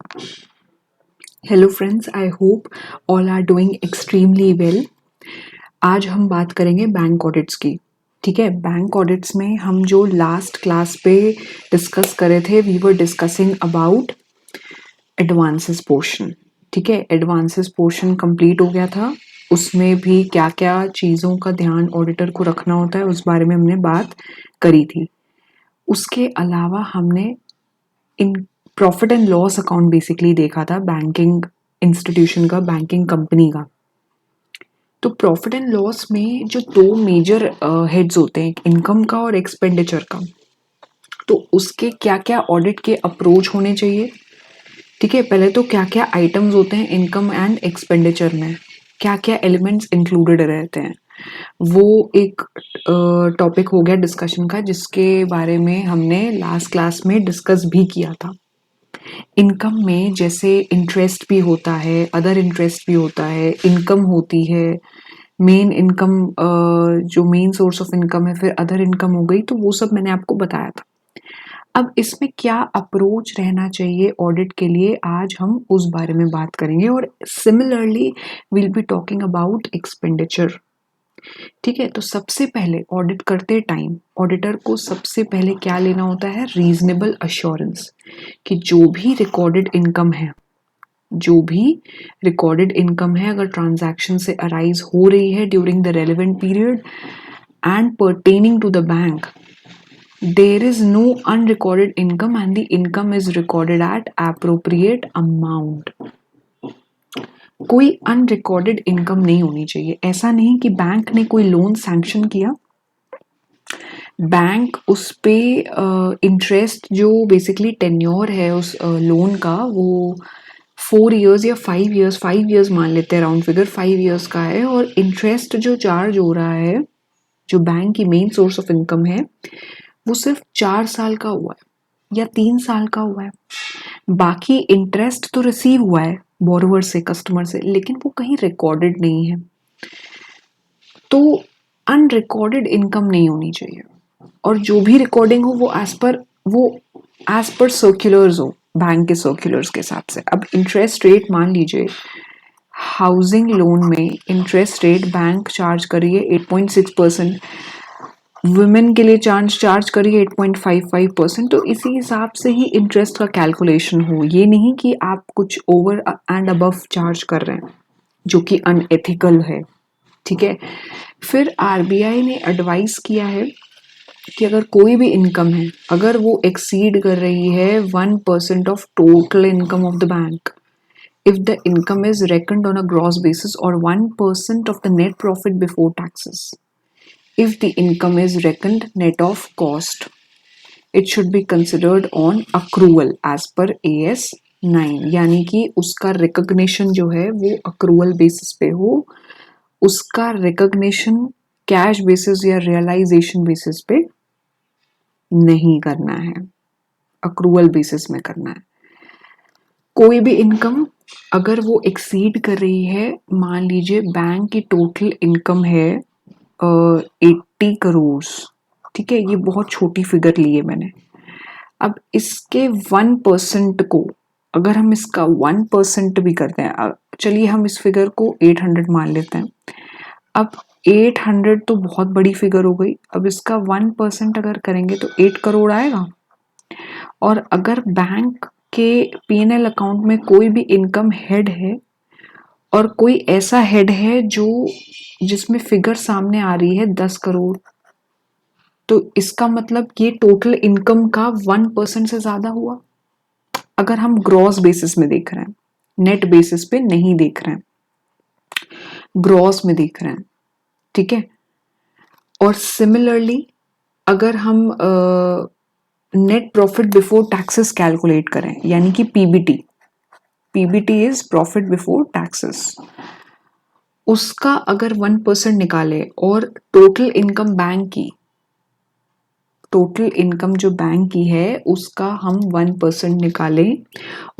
Hello friends, I hope all are doing extremely well. आज हम बात करेंगे बैंक ऑडिट्स की। ठीक है, बैंक ऑडिट्स में हम जो लास्ट क्लास पे डिस्कस करे थे, we were discussing about advances portion. ठीक है, एडवांसेस पोर्शन कंप्लीट हो गया था। उसमें भी क्या क्या चीज़ों का ध्यान ऑडिटर को रखना होता है उस बारे में हमने बात करी थी। उसके अलावा हमने in profit and loss account basically देखा था, बैंकिंग इंस्टीट्यूशन का, बैंकिंग कंपनी का। तो प्रॉफिट एंड लॉस में जो दो मेजर हेड्स होते हैं, इनकम का और एक्सपेंडिचर का, तो उसके क्या क्या ऑडिट के अप्रोच होने चाहिए। ठीक है, पहले तो क्या क्या आइटम्स होते हैं इनकम एंड एक्सपेंडिचर में, क्या क्या एलिमेंट्स इंक्लूडेड रहते हैं, वो एक टॉपिक हो गया डिस्कशन का, जिसके बारे में हमने लास्ट क्लास में डिस्कस भी किया था। इनकम में जैसे इंटरेस्ट भी होता है, अदर इंटरेस्ट भी होता है, इनकम होती है, मेन इनकम जो मेन सोर्स ऑफ इनकम है, फिर अदर इनकम हो गई, तो वो सब मैंने आपको बताया था। अब इसमें क्या अप्रोच रहना चाहिए ऑडिट के लिए, आज हम उस बारे में बात करेंगे। और similarly will be talking about expenditure. ठीक है, तो सबसे पहले ऑडिट करते टाइम ऑडिटर को सबसे पहले क्या लेना होता है, रीजनेबल अश्योरेंस, कि जो भी रिकॉर्डेड इनकम है, जो भी रिकॉर्डेड इनकम है, अगर ट्रांजैक्शन से अराइज हो रही है during the relevant period and pertaining to the bank, there is no unrecorded income and the income is recorded at appropriate amount. कोई अनरिकॉर्डेड इनकम नहीं होनी चाहिए। ऐसा नहीं कि बैंक ने कोई लोन सैंक्शन किया, बैंक उस पे इंटरेस्ट जो बेसिकली टेन्योर है उस लोन का, वो 4 years या 5 years, 5 years मान लेते हैं, राउंड फिगर 5 years का है, और इंटरेस्ट जो चार्ज हो रहा है, जो बैंक की मेन सोर्स ऑफ इनकम है, वो सिर्फ 4 साल का हुआ है या 3 साल का हुआ है। बाकी इंटरेस्ट तो रिसीव हुआ है बोरोवर से, कस्टमर से, लेकिन वो कहीं रिकॉर्डेड नहीं है। तो अनरिकॉर्डेड इनकम नहीं होनी चाहिए, और जो भी रिकॉर्डिंग हो वो एज पर सर्कुलर्स हो, बैंक के सर्कुलर्स के हिसाब से। अब इंटरेस्ट रेट मान लीजिए, हाउसिंग लोन में इंटरेस्ट रेट बैंक चार्ज करिए 8.6%, वुमेन के लिए चार्ज करिए 8.55%। तो इसी हिसाब से ही इंटरेस्ट का कैलकुलेशन हो, ये नहीं कि आप कुछ ओवर एंड अबव चार्ज कर रहे हैं जो कि अनएथिकल है। ठीक है, फिर आरबीआई ने एडवाइस किया है कि अगर कोई भी इनकम है, अगर वो एक्सीड कर रही है 1% of total income of the bank, if the income is reckoned on a gross basis, or 1% of the net profit before taxes, if the income is reckoned net of cost, it should be considered on accrual as per AS 9। यानी कि उसका recognition जो है वो accrual basis पे हो, उसका recognition cash basis या रियलाइजेशन बेसिस पे नहीं करना है, अक्रूवल बेसिस में करना है। कोई भी इनकम अगर वो एक्सीड कर रही है, मान लीजिए बैंक की टोटल इनकम है 80 करोड़, ठीक है, ये बहुत छोटी फिगर ली है मैंने। अब इसके 1% को, अगर हम इसका 1% भी करते हैं, चलिए हम इस फिगर को 800 मान लेते हैं। अब 800 तो बहुत बड़ी फिगर हो गई, अब इसका 1% अगर करेंगे तो 8 करोड़ आएगा। और अगर बैंक के पीएनएल अकाउंट में कोई भी इनकम हेड है, और कोई ऐसा हेड है जो जिसमें फिगर सामने आ रही है 10 करोड़, तो इसका मतलब ये टोटल इनकम का 1% से ज्यादा हुआ। अगर हम ग्रॉस बेसिस में देख रहे हैं, नेट बेसिस पे नहीं देख रहे हैं, ग्रॉस में देख रहे हैं। ठीक है, और सिमिलरली अगर हम net profit before taxes calculate करें, यानी कि PBT, PBT is profit before taxes, उसका अगर 1% निकाले, और टोटल इनकम बैंक की, टोटल इनकम जो बैंक की है उसका हम 1% निकालें,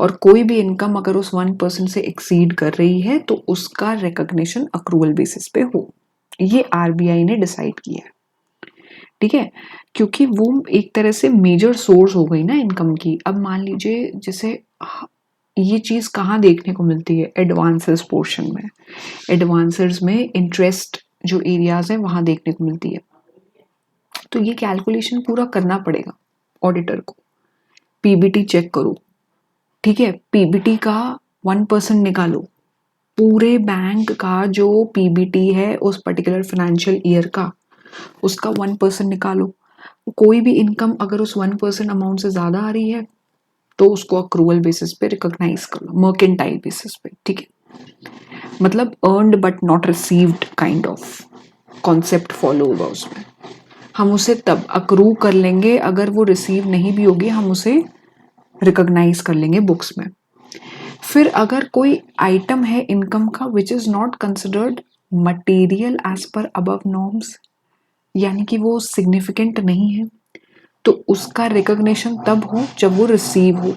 और कोई भी इनकम अगर उस 1% से एक्सीड कर रही है तो उसका रिकग्निशन अक्रूवल बेसिस पे हो। ये आरबीआई ने डिसाइड किया है। ठीक है, क्योंकि वो एक तरह से मेजर सोर्स हो गई ना इनकम की। अब मान लीजिए जैसे ये चीज़ कहाँ देखने को मिलती है? एडवांसेस पोर्शन में। एडवांसेस में इंटरेस्ट जो एरियाज है वहाँ देखने को मिलती है। तो ये कैलकुलेशन पूरा करना पड़ेगा ऑडिटर को। पीबीटी चेक करो, ठीक है, पीबीटी का 1% निकालो, पूरे बैंक का जो पीबीटी है उस पर्टिकुलर फाइनेंशियल ईयर का, उसका 1% निकालो। कोई भी इनकम अगर उस 1% अमाउंट से ज़्यादा आ रही है तो उसको अक्रूवल बेसिस पे रिकॉग्नाइज कर लो, मर्केंटाइल बेसिस पे, ठीक है। मतलब earned but not received kind of concept follow होगा उसमें। हम उसे तब अक्रू कर लेंगे अगर वो रिसीव नहीं भी होगी, हम उसे रिकॉग्नाइज कर लेंगे बुक्स में। फिर अगर कोई आइटम है इनकम का which is not considered material as per above norms, यानी कि वो सिग्निफिकेंट नहीं है, तो उसका रिकॉग्निशन तब हो जब वो रिसीव हो।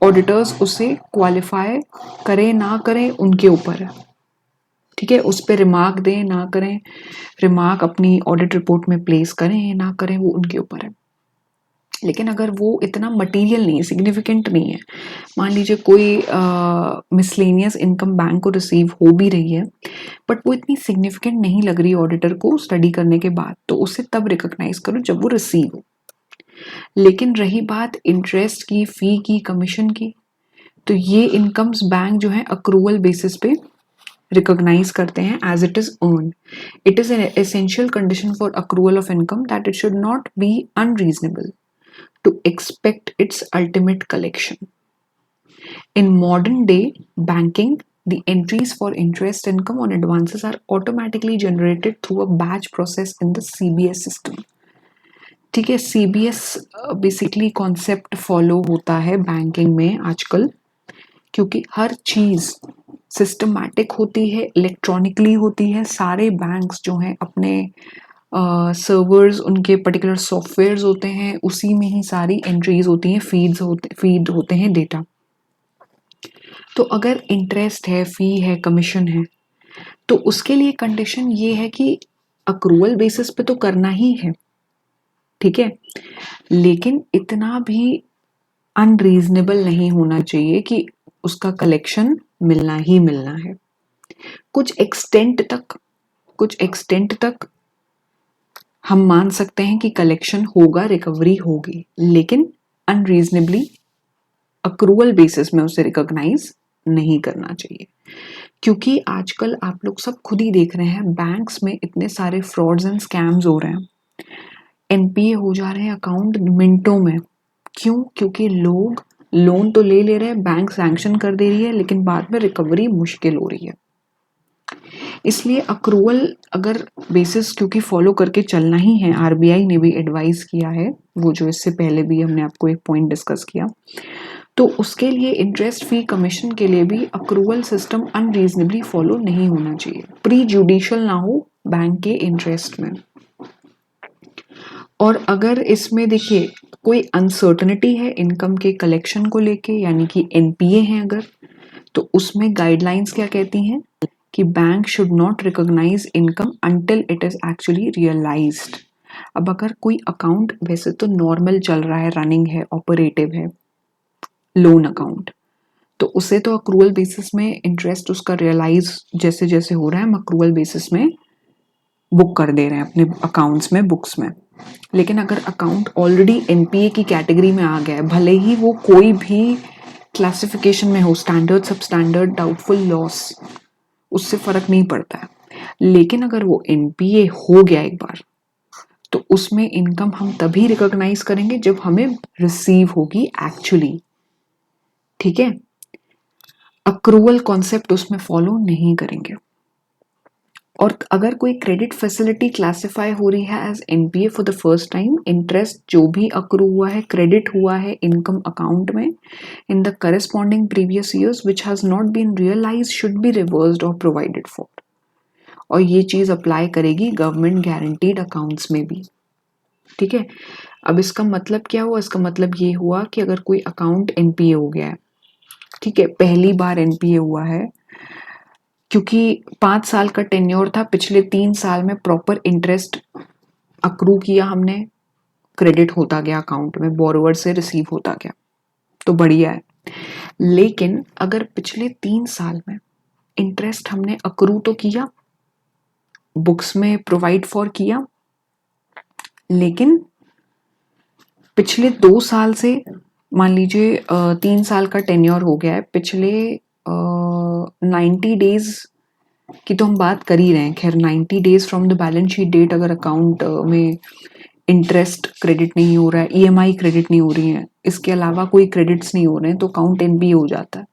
ऑडिटर्स उसे क्वालिफाई करें ना करें उनके ऊपर है, ठीक है। उस पर रिमार्क दें ना करें, रिमार्क अपनी ऑडिट रिपोर्ट में प्लेस करें ना करें, वो उनके ऊपर है। लेकिन अगर वो इतना मटेरियल नहीं है, सिग्निफिकेंट नहीं है, मान लीजिए कोई मिसलेनियस इनकम बैंक को रिसीव हो भी रही है बट वो इतनी सिग्निफिकेंट नहीं लग रही ऑडिटर को स्टडी करने के बाद, तो उसे तब रिकॉग्नाइज करो जब वो रिसीव हो। लेकिन रही बात इंटरेस्ट की, फी की, कमीशन की, तो ये इनकम्स बैंक जो है अक्रूवल बेसिस पे रिकॉग्नाइज करते हैं as it is earn. It is an essential condition for accrual of income that it should not be unreasonable to expect its ultimate collection. In modern day banking, the entries for interest income on advances are automatically generated through a batch process in the CBS system. ठीक है, CBS basically concept follow होता है banking में आजकल, क्योंकि हर चीज़ systematic होती है, electronically होती है। सारे बैंक्स जो हैं अपने सर्वर्स, उनके पर्टिकुलर सॉफ्टवेयर्स होते हैं, उसी में ही सारी एंट्रीज होती हैं, फीड होते हैं डेटा। तो अगर इंटरेस्ट है, फी है, कमीशन है, तो उसके लिए कंडीशन ये है कि अक्रूवल बेसिस पे तो करना ही है, ठीक है, लेकिन इतना भी अनरीजनेबल नहीं होना चाहिए कि उसका कलेक्शन मिलना ही मिलना है। कुछ एक्सटेंट तक हम मान सकते हैं कि कलेक्शन होगा, रिकवरी होगी, लेकिन अनरीजनेबली अक्रूवल बेसिस में उसे रिकॉग्नाइज नहीं करना चाहिए। क्योंकि आजकल आप लोग सब खुद ही देख रहे हैं, बैंक्स में इतने सारे फ्रॉड्स एंड स्कैम्स हो रहे हैं, एनपीए हो जा रहे हैं अकाउंट मिनटों में। क्यों? क्योंकि लोग लोन तो ले रहे हैं, बैंक सैंक्शन कर दे रही है, लेकिन बाद में रिकवरी मुश्किल हो रही है। इसलिए अक्रूवल अगर बेसिस क्योंकि फॉलो करके चलना ही है, आरबीआई ने भी एडवाइस किया है, वो जो इससे पहले भी हमने आपको एक पॉइंट डिस्कस किया, तो उसके लिए इंटरेस्ट फी कमीशन के लिए भी अक्रूवल सिस्टम अनरीजनेबली फॉलो नहीं होना चाहिए, प्री जुडिशियल ना हो बैंक के इंटरेस्ट में। और अगर इसमें देखिए कोई अनसर्टनिटी है इनकम के कलेक्शन को लेके, यानी कि एनपीए है अगर, तो उसमें गाइडलाइंस क्या कहती हैं कि bank should not recognise income until it is actually realised. अब अगर कोई अकाउंट वैसे तो नॉर्मल चल रहा है, रनिंग है, ऑपरेटिव है, लोन अकाउंट, तो उसे तो अक्रूवल बेसिस में इंटरेस्ट उसका रियलाइज जैसे जैसे हो रहा है हम अक्रूवल बेसिस में बुक कर दे रहे हैं अपने अकाउंट्स में, बुक्स में। लेकिन अगर अकाउंट ऑलरेडी एनपीए की कैटेगरी में आ गया है, भले ही वो कोई भी क्लासिफिकेशन में हो, स्टैंडर्ड, सब स्टैंडर्ड, डाउटफुल, लॉस, उससे फर्क नहीं पड़ता है, लेकिन अगर वो एनपीए हो गया एक बार, तो उसमें इनकम हम तभी रिकॉग्नाइज करेंगे जब हमें रिसीव होगी एक्चुअली, ठीक है। अक्रूवल कॉन्सेप्ट उसमें फॉलो नहीं करेंगे। और अगर कोई क्रेडिट फैसिलिटी क्लासिफाई हो रही है as NPA for the first time, interest जो भी अक्रू हुआ है, क्रेडिट हुआ है इनकम अकाउंट में in the corresponding previous years which has not been realise should be reversed और प्रोवाइडेड फॉर। और ये चीज अप्लाई करेगी गवर्नमेंट गारंटीड अकाउंट्स में भी, ठीक है। अब इसका मतलब क्या हुआ? इसका मतलब ये हुआ कि अगर कोई अकाउंट एनपीए हो गया है, ठीक है, पहली बार एनपीए हुआ है, क्योंकि 5 साल का टेन्योर था, पिछले 3 साल में प्रॉपर इंटरेस्ट अक्रू किया हमने, क्रेडिट होता गया अकाउंट में, बोरोवर से रिसीव होता गया, तो बढ़िया है, लेकिन अगर पिछले 3 साल में इंटरेस्ट हमने अक्रू तो किया, बुक्स में प्रोवाइड फॉर किया, लेकिन पिछले 2 साल से मान लीजिए 3 साल का टेन्योर हो गया है, पिछले 90 डेज की तो हम बात कर ही रहे हैं। खैर 90 days from the balance sheet date अगर अकाउंट में इंटरेस्ट क्रेडिट नहीं हो रहा है, ईएमआई क्रेडिट नहीं हो रही है, इसके अलावा कोई क्रेडिट्स नहीं हो रहे हैं, तो अकाउंट एनपी हो जाता है।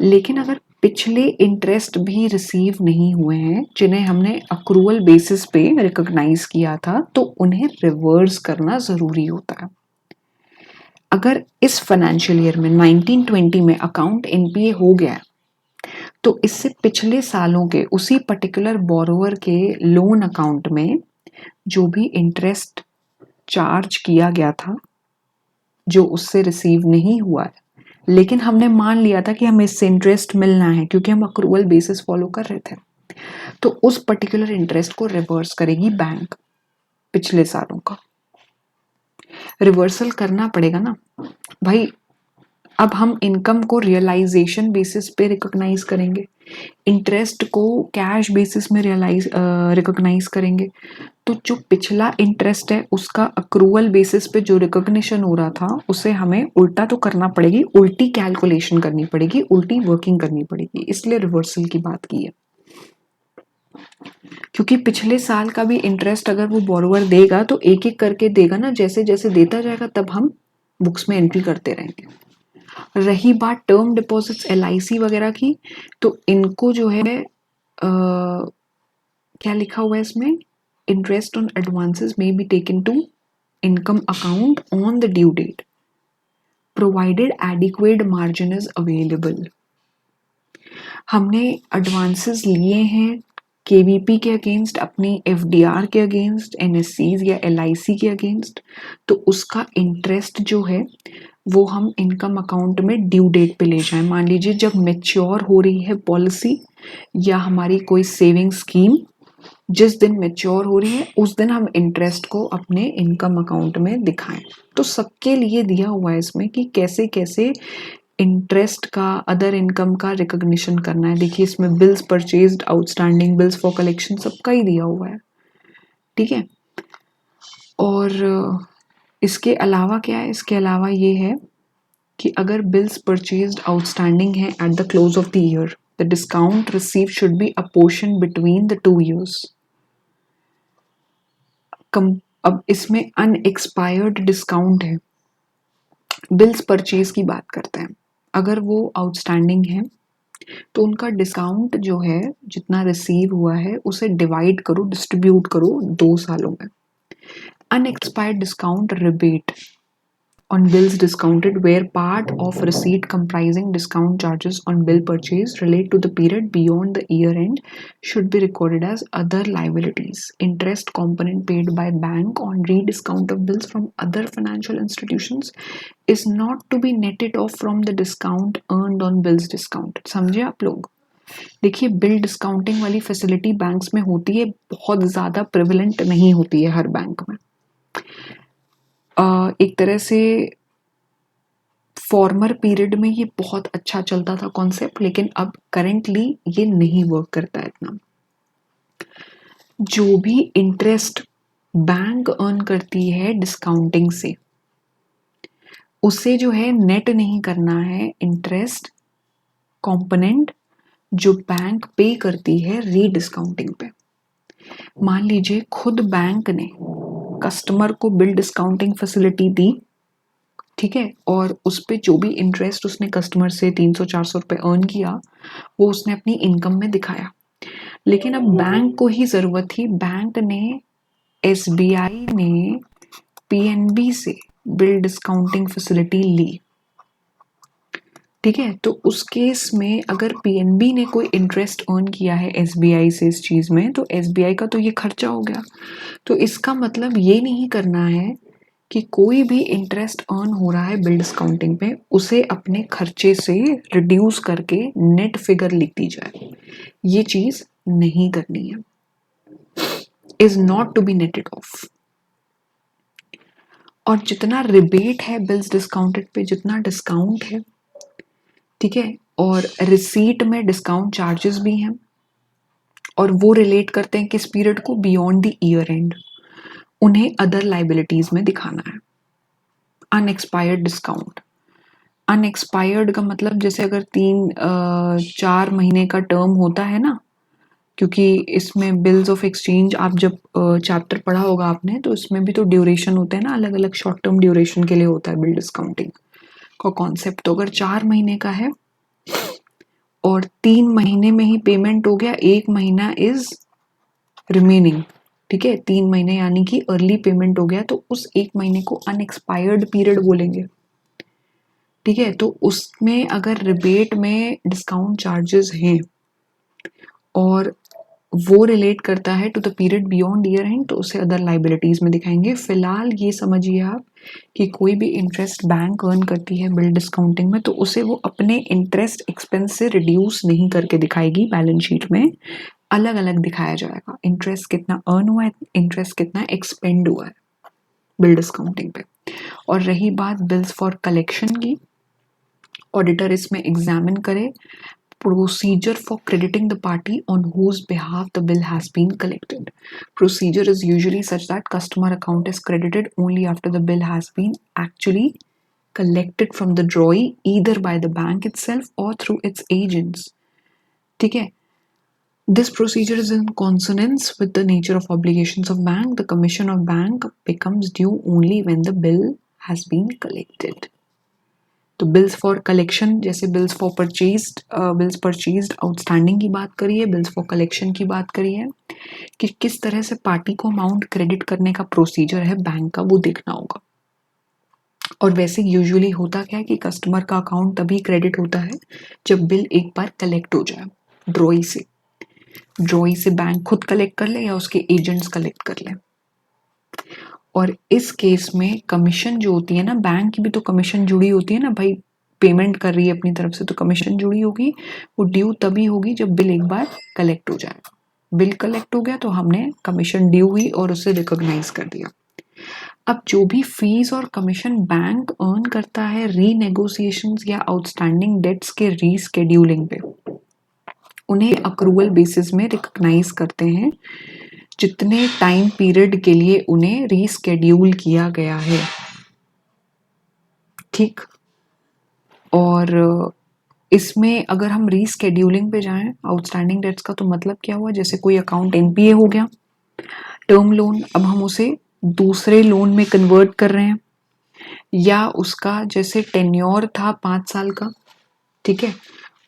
लेकिन अगर पिछले इंटरेस्ट भी रिसीव नहीं हुए हैं जिन्हें हमने अक्रूवल बेसिस पे रिकॉग्नाइज किया था, तो उन्हें रिवर्स करना जरूरी होता है। अगर इस फाइनेंशियल ईयर में 1920 में अकाउंट एनपीए हो गया तो इससे पिछले सालों के उसी पर्टिकुलर बोरोवर के लोन अकाउंट में जो भी इंटरेस्ट चार्ज किया गया था, जो उससे रिसीव नहीं हुआ है, लेकिन हमने मान लिया था कि हमें इससे इंटरेस्ट मिलना है क्योंकि हम अक्रूवल बेसिस फॉलो कर रहे थे, तो उस पर्टिकुलर इंटरेस्ट को रिवर्स करेगी बैंक। पिछले सालों का रिवर्सल करना पड़ेगा ना भाई। अब हम इनकम को रियलाइजेशन बेसिस पे रिकॉग्नाइज करेंगे, इंटरेस्ट को कैश बेसिस में रिकॉग्नाइज करेंगे, तो जो पिछला इंटरेस्ट है उसका अक्रूवल बेसिस पे जो रिकॉग्निशन हो रहा था उसे हमें उल्टा तो करना पड़ेगी, उल्टी कैलकुलेशन करनी पड़ेगी, उल्टी वर्किंग करनी पड़ेगी, इसलिए रिवर्सल की बात की है। क्योंकि पिछले साल का भी इंटरेस्ट अगर वो बोरोवर देगा तो एक एक करके देगा ना, जैसे जैसे देता जाएगा तब हम बुक्स में एंट्री करते रहेंगे। रही बात टर्म डिपॉजिट्स एलआईसी वगैरह की, तो इनको जो है क्या लिखा हुआ है इसमें, interest on advances may be taken to income account on the due date provided adequate margin is available. हमने एडवांसेस लिए हैं केवीपी के अगेंस्ट, अपनी एफडीआर के अगेंस्ट, एनएससीज या एलआईसी के अगेंस्ट, तो उसका इंटरेस्ट जो है वो हम इनकम अकाउंट में ड्यू डेट पे ले जाएं। मान लीजिए जब मैच्योर हो रही है पॉलिसी या हमारी कोई सेविंग स्कीम, जिस दिन मैच्योर हो रही है उस दिन हम इंटरेस्ट को अपने इनकम अकाउंट में दिखाएं। तो सबके लिए दिया हुआ है इसमें कि कैसे कैसे इंटरेस्ट का, अदर इनकम का रिकॉग्निशन करना है। देखिए इसमें bills purchased, outstanding bills for collection, सबका ही दिया हुआ है, ठीक है। और इसके अलावा क्या है, इसके अलावा ये है कि अगर बिल्स परचेज्ड आउटस्टैंडिंग है eight the close of the year, the discount receive should be apportion between the 2 years। अब इसमें अनएक्सपायर्ड डिस्काउंट है, बिल्स परचेज की बात करते हैं, अगर वो आउटस्टैंडिंग है तो उनका डिस्काउंट जो है जितना रिसीव हुआ है उसे डिवाइड करो, डिस्ट्रीब्यूट करो 2 सालों में। Unexpired discount rebate on bills discounted where part of receipt comprising discount charges on bill purchase relate to the period beyond the year end should be recorded as other liabilities. Interest component paid by bank on rediscount of bills from other financial institutions is not to be netted off from the discount earned on bills discounted. समझे आप लोग? देखिए bill discounting वाली facility banks में होती है, बहुत ज़्यादा प्रिविलेंट नहीं होती है हर बैंक में। एक तरह से फॉर्मर पीरियड में ये बहुत अच्छा चलता था कॉन्सेप्ट, लेकिन अब करेंटली ये नहीं वर्क करता है इतना। जो भी इंटरेस्ट बैंक अर्न करती है डिस्काउंटिंग से, उसे जो है नेट नहीं करना है इंटरेस्ट कंपोनेंट जो बैंक पे करती है रीडिस्काउंटिंग पे। मान लीजिए खुद बैंक ने कस्टमर को बिल डिस्काउंटिंग फैसिलिटी दी, ठीक है, और उस पे जो भी इंटरेस्ट उसने कस्टमर से 300-400 रुपए अर्न किया वो उसने अपनी इनकम में दिखाया। लेकिन अब बैंक को ही जरूरत थी, बैंक ने, एसबीआई ने पीएनबी से बिल डिस्काउंटिंग फैसिलिटी ली, ठीक है। तो उस केस में अगर पीएनबी ने कोई इंटरेस्ट अर्न किया है एसबीआई से इस चीज में, तो एसबीआई का तो ये खर्चा हो गया। तो इसका मतलब ये नहीं करना है कि कोई भी इंटरेस्ट अर्न हो रहा है बिल डिस्काउंटिंग पे उसे अपने खर्चे से रिड्यूस करके नेट फिगर लिख दी जाए, ये चीज नहीं करनी है, is not to be netted off. और जितना रिबेट है बिल्स डिस्काउंटेड पे, जितना डिस्काउंट है, ठीक है, और रिसीट में डिस्काउंट चार्जेस भी हैं, और वो रिलेट करते हैं किस पीरियड को, बियॉन्ड द ईयर एंड, उन्हें अदर लाइबिलिटीज में दिखाना है। अनएक्सपायर्ड डिस्काउंट, अनएक्सपायर्ड का मतलब जैसे अगर 4 महीने का टर्म होता है ना, क्योंकि इसमें बिल्स ऑफ एक्सचेंज आप जब चैप्टर पढ़ा होगा आपने, तो इसमें भी तो ड्यूरेशन होते हैं ना, अलग अलग शॉर्ट टर्म ड्यूरेशन के लिए होता है बिल डिस्काउंटिंग का कॉन्सेप्ट। तो अगर 4 महीने का है और 3 महीने में ही पेमेंट हो गया, 1 महीना इज रिमेनिंग, ठीक है, 3 महीने यानी कि अर्ली पेमेंट हो गया, तो उस 1 महीने को अनएक्सपायर्ड पीरियड बोलेंगे, ठीक है। तो उसमें अगर रिबेट में डिस्काउंट चार्जेस हैं और वो रिलेट करता है to the period beyond year end, तो उसे अदर लाइबिलिटीज में दिखाएंगे। फिलहाल ये समझिए आप कि कोई भी इंटरेस्ट बैंक अर्न करती है बिल डिस्काउंटिंग में, तो उसे वो अपने इंटरेस्ट एक्सपेंस से रिड्यूस नहीं करके दिखाएगी बैलेंस शीट में, अलग अलग दिखाया जाएगा। इंटरेस्ट कितना अर्न हुआ है, इंटरेस्ट कितना एक्सपेंड हुआ है बिल डिस्काउंटिंग पे। और रही बात बिल्स फॉर कलेक्शन की, ऑडिटर इसमें एग्जामिन करे procedure for crediting the party on whose behalf the bill has been collected. Procedure is usually such that customer account is credited only after the bill has been actually collected from the drawee, either by the bank itself or through its agents. ठीक है, this procedure is in consonance with the nature of obligations of bank. The commission of bank becomes due only when the bill has been collected. तो bills for collection, जैसे bills for purchased, bills purchased outstanding की बात करिए, bills for collection की बात करिए, कि किस तरह से पार्टी को अमाउंट क्रेडिट करने का प्रोसीजर है बैंक का, वो देखना होगा। और वैसे यूजुअली होता क्या है कि कस्टमर का अकाउंट तभी क्रेडिट होता है जब बिल एक बार कलेक्ट हो जाए ड्रॉई से, ड्रॉई से बैंक खुद कलेक्ट कर ले या उसके एजेंट्स कलेक्ट कर ले। और इस केस में कमीशन जो होती है ना, बैंक की भी तो कमीशन जुड़ी होती है ना भाई, पेमेंट कर रही है अपनी तरफ से तो कमीशन जुड़ी होगी, वो ड्यू तभी होगी जब बिल एक बार कलेक्ट हो जाएगा। बिल कलेक्ट हो गया तो हमने कमीशन ड्यू हुई और उसे रिकॉग्नाइज कर दिया। अब जो भी फीस और कमीशन बैंक अर्न करता है रीनेगोशिएशंस या आउटस्टैंडिंग डेट्स के रीस्केड्यूलिंग पे, उन्हें अक्रूवल बेसिस में रिकॉग्नाइज करते हैं जितने टाइम पीरियड के लिए उन्हें रीस्केड्यूल किया गया है, ठीक। और इसमें अगर हम रीस्केड्यूलिंग पे जाएं आउटस्टैंडिंग डेट्स का, तो मतलब क्या हुआ, जैसे कोई अकाउंट एनपीए हो गया, टर्म लोन, अब हम उसे दूसरे लोन में कन्वर्ट कर रहे हैं, या उसका जैसे टेन्योर था 5 साल का, ठीक है,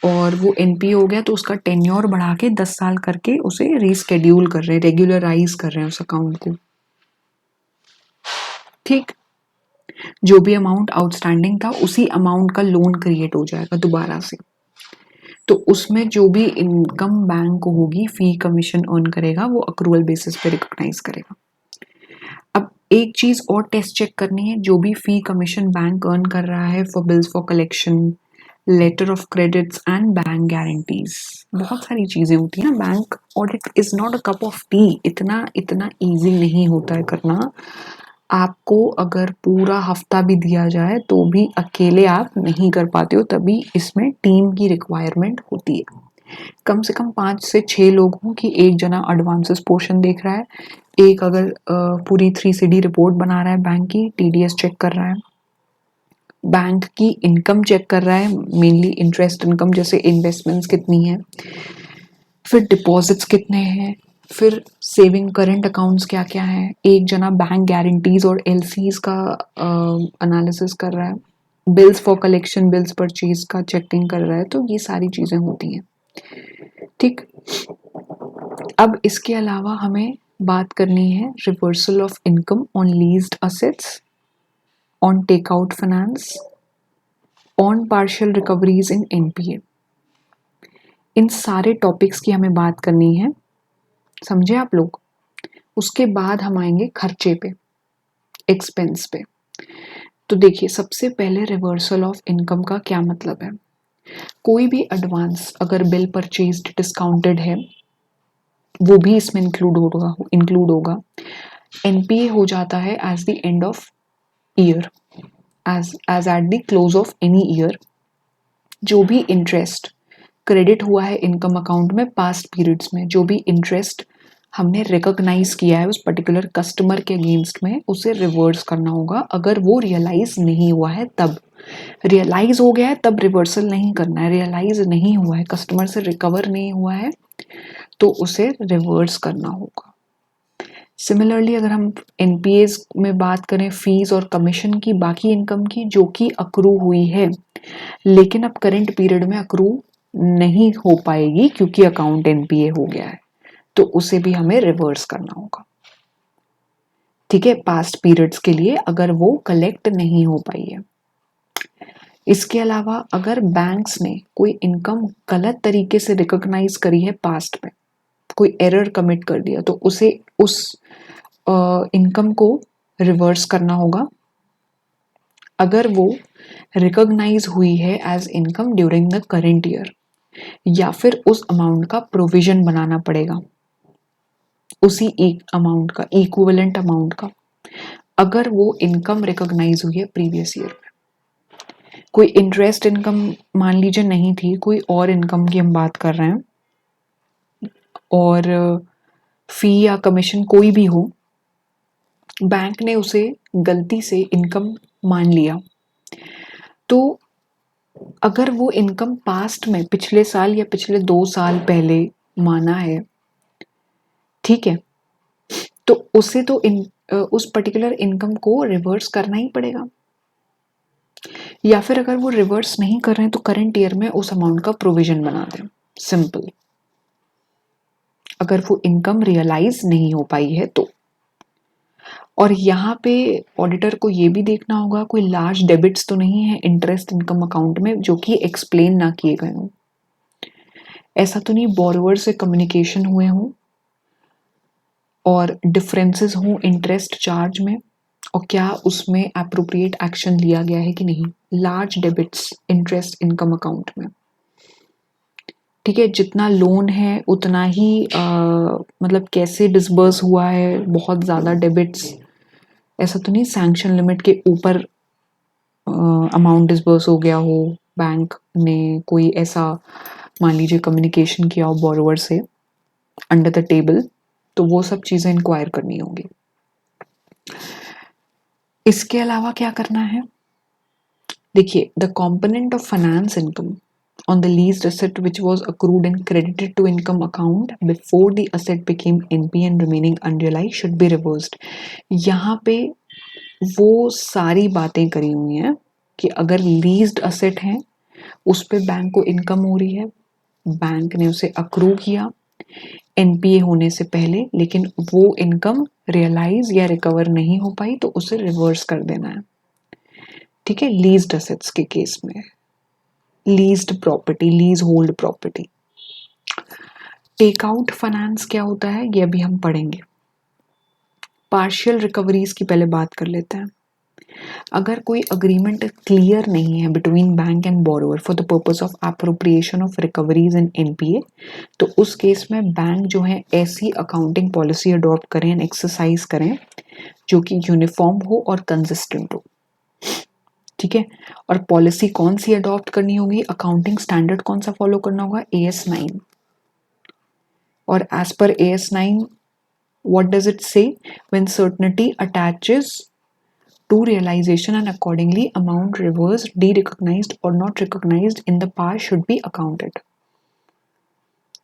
और वो एनपीए हो गया तो उसका टेन्योर बढ़ा के 10 साल करके उसे रीस्केड्यूल कर रहे हैं, रेगुलराइज कर रहे हैं उस अकाउंट को, ठीक। जो भी अमाउंट आउटस्टैंडिंग था उसी अमाउंट का लोन क्रिएट हो जाएगा दोबारा से, तो उसमें जो भी इनकम बैंक को होगी, फी कमीशन अर्न करेगा, वो अक्रूवल बेसिस पे रिकॉग्नाइज करेगा। अब एक चीज और टेस्ट चेक करनी है, जो भी फी कमीशन बैंक अर्न कर रहा है for bills for collection, letter of credits and bank guarantees, बहुत सारी चीजें होती हैं ना। Bank audit is not a cup of tea, इतना इतना ईजी नहीं होता है करना। आपको अगर पूरा हफ्ता भी दिया जाए तो भी अकेले आप नहीं कर पाते हो, तभी इसमें टीम की रिक्वायरमेंट होती है। कम से कम 5 से 6 लोग हों कि एक जना एडवांसेस पोर्शन देख रहा है, एक अगर पूरी 3CD रिपोर्ट बना रहा है, बैंक की टीडीएस चेक कर रहा है, बैंक की इनकम चेक कर रहा है, मेनली इंटरेस्ट इनकम, जैसे इन्वेस्टमेंट्स कितनी है, फिर डिपॉजिट्स कितने हैं, फिर सेविंग करंट अकाउंट्स क्या क्या है, एक जना बैंक गारंटीज और एलसीज का एनालिसिस कर रहा है, bills for collection, bills purchase का चेकिंग कर रहा है, तो ये सारी चीजें होती हैं, ठीक। अब इसके अलावा हमें बात करनी है reversal of income on leased assets, on take out finance, on partial recoveries in NPA. इन सारे टॉपिक्स की हमें बात करनी है, समझे आप लोग। उसके बाद हम आएंगे खर्चे पे, एक्सपेंस पे। तो देखिए, सबसे पहले रिवर्सल ऑफ इनकम का क्या मतलब है। कोई भी एडवांस अगर बिल परचेज्ड डिस्काउंटेड है, वो भी इसमें इंक्लूड होगा। एनपीए हो जाता है as the end of year, as at the close of any year, जो भी इंटरेस्ट क्रेडिट हुआ है इनकम अकाउंट में पास्ट पीरियड्स में, जो भी इंटरेस्ट हमने रिकॉग्नाइज किया है उस पर्टिकुलर कस्टमर के अगेंस्ट में, उसे रिवर्स करना होगा। अगर वो रियलाइज नहीं हुआ है तब, रियलाइज हो गया है तब रिवर्सल नहीं करना है। रियलाइज नहीं हुआ है, कस्टमर से रिकवर नहीं हुआ है, तो उसे रिवर्स करना होगा। सिमिलरली अगर हम एनपीएस में बात करें फीस और कमीशन की, बाकी इनकम की जो कि अक्रू हुई है लेकिन अब करंट पीरियड में अक्रू नहीं हो पाएगी क्योंकि अकाउंट एनपीए हो गया है, तो उसे भी हमें रिवर्स करना होगा। ठीक है, पास्ट पीरियड्स के लिए अगर वो कलेक्ट नहीं हो पाई है। इसके अलावा अगर बैंक्स ने कोई इनकम गलत तरीके से रिकॉग्नाइज करी है पास्ट में, कोई एरर कमिट कर दिया, तो उसे उस इनकम को रिवर्स करना होगा अगर वो रिकॉग्नाइज हुई है as income during the current year, या फिर उस अमाउंट का प्रोविजन बनाना पड़ेगा, उसी एक अमाउंट का, इक्विवेलेंट अमाउंट का, अगर वो इनकम रिकॉग्नाइज हुई है प्रीवियस ईयर में। कोई इंटरेस्ट इनकम मान लीजिए नहीं थी, कोई और इनकम की हम बात कर रहे हैं, और फी या कमीशन कोई भी हो, बैंक ने उसे गलती से इनकम मान लिया, तो अगर वो इनकम पास्ट में पिछले साल या पिछले 2 साल पहले माना है, ठीक है, तो उसे तो उस पर्टिकुलर इनकम को रिवर्स करना ही पड़ेगा। या फिर अगर वो रिवर्स नहीं कर रहे हैं तो करंट ईयर में उस अमाउंट का प्रोविजन बना दें, सिंपल। अगर वो इनकम रियलाइज नहीं हो पाई है तो। और यहाँ पे ऑडिटर को ये भी देखना होगा कोई लार्ज डेबिट्स तो नहीं है इंटरेस्ट इनकम अकाउंट में जो कि एक्सप्लेन ना किए गए हों। ऐसा तो नहीं बोरोवर से कम्युनिकेशन हुए हों और डिफरेंसेस हों इंटरेस्ट चार्ज में, और क्या उसमें एप्रोप्रिएट एक्शन लिया गया है कि नहीं। Large debits interest income account में, ठीक है, जितना लोन है उतना ही मतलब कैसे डिसबर्स हुआ है, बहुत ज़्यादा डेबिट्स, ऐसा तो नहीं सैंक्शन लिमिट के ऊपर अमाउंट डिसबर्स हो गया हो, बैंक ने कोई ऐसा मान लीजिए कम्युनिकेशन किया हो बोरोवर से अंडर द टेबल, तो वो सब चीज़ें इंक्वायर करनी होंगी। इसके अलावा क्या करना है, देखिए the component of finance income on the leased asset which was accrued and credited to income account before the asset became NPA and remaining unrealized should be reversed। यहाँ पे वो सारी बातें करी हुई हैं कि अगर लीज्ड असेट है उस पे बैंक को इनकम हो रही है, बैंक ने उसे अक्रू किया एनपीए होने से पहले, लेकिन वो इनकम रियलाइज या रिकवर नहीं हो पाई तो उसे रिवर्स कर देना है। ठीक है, लीज्ड असेट्स के केस में leased property, leasehold property. Take out finance क्या होता है ये अभी हम पढ़ेंगे। पार्शियल रिकवरीज की पहले बात कर लेते हैं। अगर कोई अग्रीमेंट क्लियर नहीं है between bank and borrower for the purpose of appropriation of recoveries in NPA, तो उस केस में बैंक जो है ऐसी अकाउंटिंग पॉलिसी अडॉप्ट करें एंड एक्सरसाइज करें जो कि यूनिफॉर्म हो और कंसिस्टेंट हो। ठीक है, और पॉलिसी कौन सी अडॉप्ट करनी होगी, अकाउंटिंग स्टैंडर्ड कौन सा फॉलो करना होगा, AS9। और एज पर AS9 what does it say, when certainty attaches to realisation and accordingly amount reversed, derecognised और not recognised in the past should be accounted.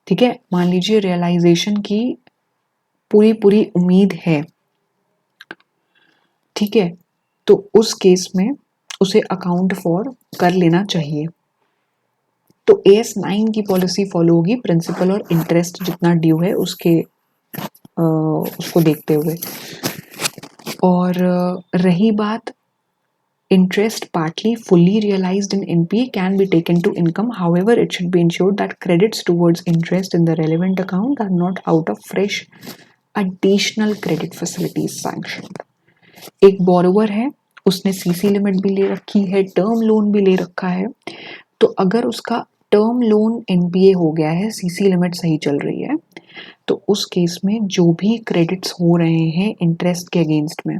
ठीक है, मान लीजिए रियलाइजेशन की पूरी पूरी उम्मीद है, ठीक है, तो उस केस में उसे अकाउंट फॉर कर लेना चाहिए। तो AS9 की पॉलिसी फॉलो होगी प्रिंसिपल और इंटरेस्ट जितना ड्यू है उसके उसको देखते हुए। और रही बात interest partly fully realized in NPA can be taken to income, however it should be ensured that credits towards interest in the relevant account are not out of fresh additional credit facilities sanctioned। एक borrower है, उसने CC limit भी ले रखी है, term loan भी ले रखा है, तो अगर उसका टर्म लोन एनपीए हो गया है, सीसी लिमिट सही चल रही है, तो उस केस में जो भी क्रेडिट्स हो रहे हैं इंटरेस्ट के अगेंस्ट में,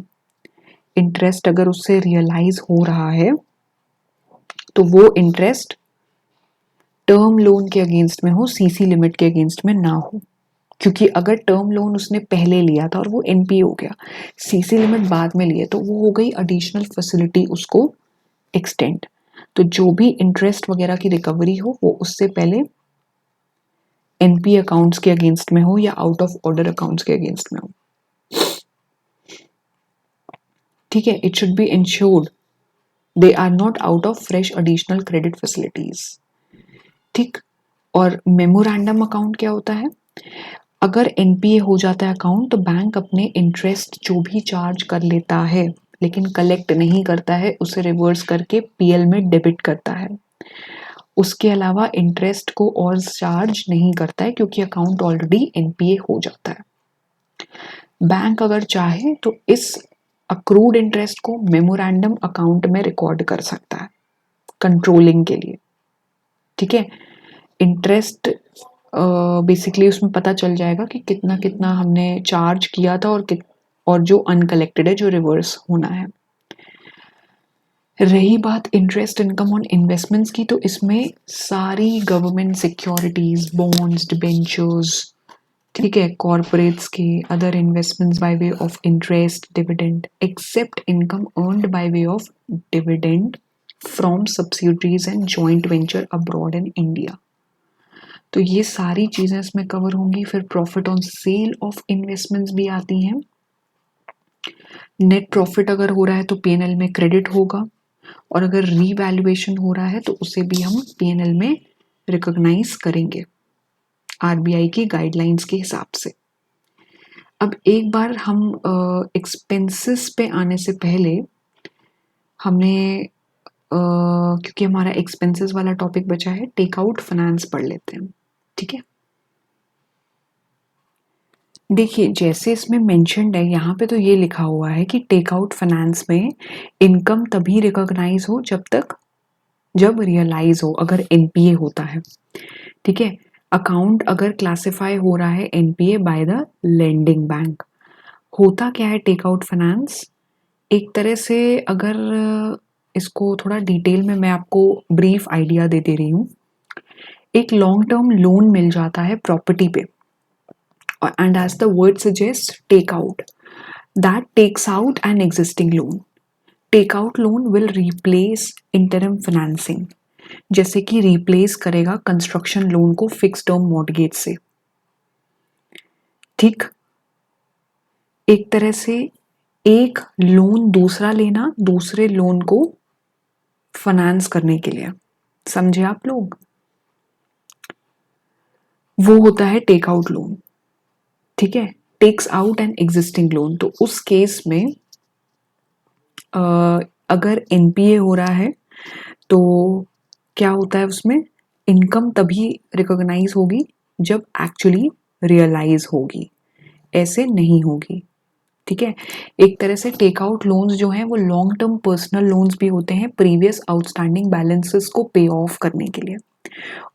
इंटरेस्ट अगर उससे रियलाइज हो रहा है तो वो इंटरेस्ट टर्म लोन के अगेंस्ट में हो, सीसी लिमिट के अगेंस्ट में ना हो। क्योंकि अगर टर्म लोन उसने पहले लिया था और वो एनपीए हो गया, सीसी लिमिट बाद में लिए, तो वो हो गई एडिशनल फैसिलिटी उसको एक्सटेंड। तो जो भी इंटरेस्ट वगैरह की रिकवरी हो वो उससे पहले एनपीए अकाउंट्स के अगेंस्ट में हो या आउट ऑफ ऑर्डर अकाउंट्स के अगेंस्ट में हो। ठीक है, it should be insured they are not out of fresh additional credit facilities. ठीक, और मेमोरेंडम अकाउंट क्या होता है? अगर एनपीए हो जाता है अकाउंट तो बैंक अपने इंटरेस्ट जो भी चार्ज कर लेता है लेकिन कलेक्ट नहीं करता है, उसे रिवर्स करके पीएल में डेबिट करता है। उसके अलावा इंटरेस्ट को और चार्ज नहीं करता है क्योंकि अकाउंट ऑलरेडी एनपीए हो जाता है। बैंक अगर चाहे तो इस अक्रूड इंटरेस्ट को मेमोरेंडम अकाउंट में रिकॉर्ड कर सकता है कंट्रोलिंग के लिए। ठीक है, इंटरेस्ट बेसिकली उसमें पता चल जाएगा कि कितना कितना हमने चार्ज किया था और जो अनकलेक्टेड है, जो रिवर्स होना है। रही बात इंटरेस्ट इनकम ऑन इन्वेस्टमेंट्स की, तो इसमें सारी गवर्नमेंट सिक्योरिटीज, बॉन्ड्स, डिबेंचर्स, ठीक है, कॉर्पोरेट्स के other investments by way of interest, dividend, except income earned by way of dividend from subsidiaries and joint venture abroad in India. तो ये सारी चीजें इसमें कवर होंगी। फिर profit on sale of investments भी आती हैं। नेट प्रॉफिट अगर हो रहा है तो पीएनएल में क्रेडिट होगा, और अगर रीवैल्यूएशन हो रहा है तो उसे भी हम पीएनएल में रिकॉग्नाइज करेंगे आरबीआई की गाइडलाइंस के हिसाब से। अब एक बार हम एक्सपेंसेस पे आने से पहले हमने क्योंकि हमारा एक्सपेंसेस वाला टॉपिक बचा है, टेक आउट फाइनेंस पढ़ लेते हैं। ठीक है, देखिए जैसे इसमें मेंशन्ड है यहाँ पे, तो ये लिखा हुआ है कि टेक आउट फाइनेंस में इनकम तभी रिकॉग्नाइज हो जब रियलाइज हो, अगर एनपीए होता है। ठीक है, अकाउंट अगर क्लासिफाई हो रहा है NPA by the lending bank. होता क्या है टेक आउट फाइनेंस? एक तरह से अगर इसको थोड़ा डिटेल में मैं आपको ब्रीफ आइडिया दे रही हूँ, एक लॉन्ग टर्म लोन मिल जाता है प्रॉपर्टी पे, and as the word suggests, take out, that takes out an existing loan. Take out loan will replace interim financing, जैसे कि रिप्लेस करेगा कंस्ट्रक्शन लोन को फिक्स टर्म मॉर्गेज से। ठीक, एक तरह से एक लोन दूसरा लेना, दूसरे लोन को फाइनेंस करने के लिए, समझे आप लोग? वो होता है टेक आउट लोन। ठीक है, takes out an existing loan. तो उस केस में अगर एनपीए हो रहा है तो क्या होता है उसमें, इनकम तभी रिकॉग्नाइज होगी जब एक्चुअली रियलाइज होगी, ऐसे नहीं होगी। ठीक है, एक तरह से टेक आउट लोन्स जो हैं वो लॉन्ग टर्म पर्सनल लोन्स भी होते हैं प्रीवियस आउटस्टैंडिंग बैलेंसेस को पे ऑफ करने के लिए,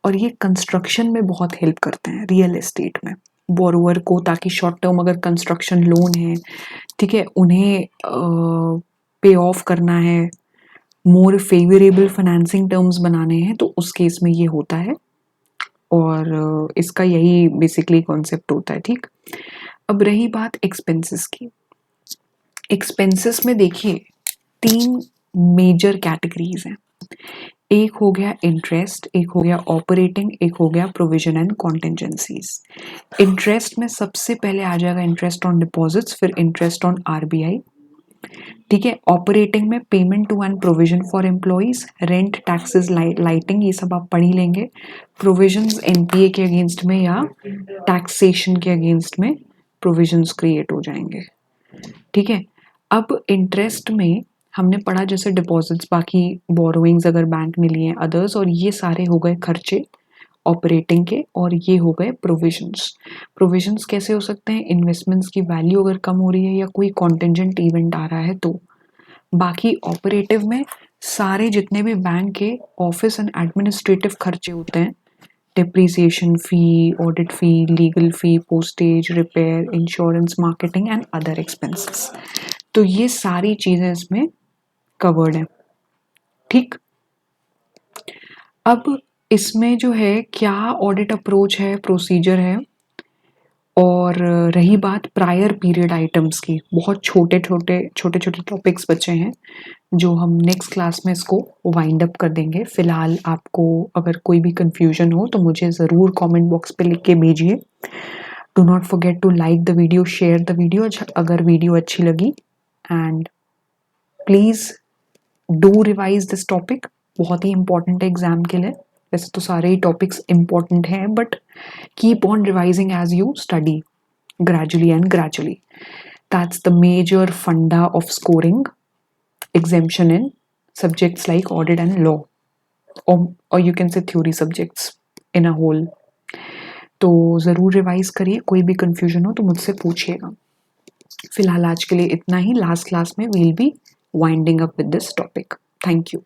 और ये कंस्ट्रक्शन में बहुत हेल्प करते हैं, रियल एस्टेट में बोरोवर को, ताकि शॉर्ट टर्म अगर कंस्ट्रक्शन लोन है, ठीक है, उन्हें पे ऑफ करना है, मोर फेवरेबल फाइनेंसिंग टर्म्स बनाने हैं, तो उस केस में ये होता है, और इसका यही बेसिकली कॉन्सेप्ट होता है। ठीक, अब रही बात एक्सपेंसेस की। एक्सपेंसेस में देखिए 3 मेजर कैटेगरीज हैं। एक हो गया इंटरेस्ट, एक हो गया ऑपरेटिंग, एक हो गया प्रोविजन एंड कॉन्टिजेंसीज। इंटरेस्ट में सबसे पहले आ जाएगा इंटरेस्ट ऑन डिपॉजिट्स, फिर इंटरेस्ट ऑन आरबीआई। ठीक है, ऑपरेटिंग में payment to and provision for employees, rent, taxes, lighting, ये सब आप पढ़ ही लेंगे। प्रोविजंस एनपीए के अगेंस्ट में या टैक्सेशन के अगेंस्ट में प्रोविजंस क्रिएट हो जाएंगे। ठीक है, अब इंटरेस्ट में हमने पढ़ा जैसे डिपॉजिट्स, बाकी बोरोइंग्स अगर बैंक ने लिए, अदर्स, और ये सारे हो गए खर्चे ऑपरेटिंग के, और ये हो गए प्रोविजंस। प्रोविजंस कैसे हो सकते हैं? इन्वेस्टमेंट्स की वैल्यू अगर कम हो रही है या कोई कॉन्टिजेंट इवेंट आ रहा है तो। बाकी ऑपरेटिव में सारे जितने भी बैंक के ऑफिस एंड एडमिनिस्ट्रेटिव खर्चे होते हैं, depreciation fee, audit fee, legal fee, postage, repair, insurance, marketing and other expenses, तो ये सारी चीज़ें इसमें कवर्ड हैं, ठीक। अब इसमें जो है क्या ऑडिट अप्रोच है, प्रोसीजर है, और रही बात प्रायर पीरियड आइटम्स की, बहुत छोटे-छोटे टॉपिक्स बचे हैं जो हम नेक्स्ट क्लास में इसको वाइंड अप कर देंगे। फ़िलहाल आपको अगर कोई भी कन्फ्यूजन हो तो मुझे ज़रूर कमेंट बॉक्स पे लिख के भेजिए। Do not forget to like the video, share the video अगर वीडियो अच्छी लगी, and please do revise this topic, बहुत ही इंपॉर्टेंट है एग्जाम के लिए। वैसे तो सारे ही टॉपिक्स इंपॉर्टेंट हैं, but keep on revising as you study gradually and gradually. That's the major funda of scoring exemption in subjects like audit and law, or you can say theory subjects in a whole. तो ज़रूर revise करिए, कोई भी confusion हो तो मुझसे पूछिएगा। फिलहाल आज के लिए इतना ही। लास्ट क्लास में we'll be winding up with this topic. Thank you.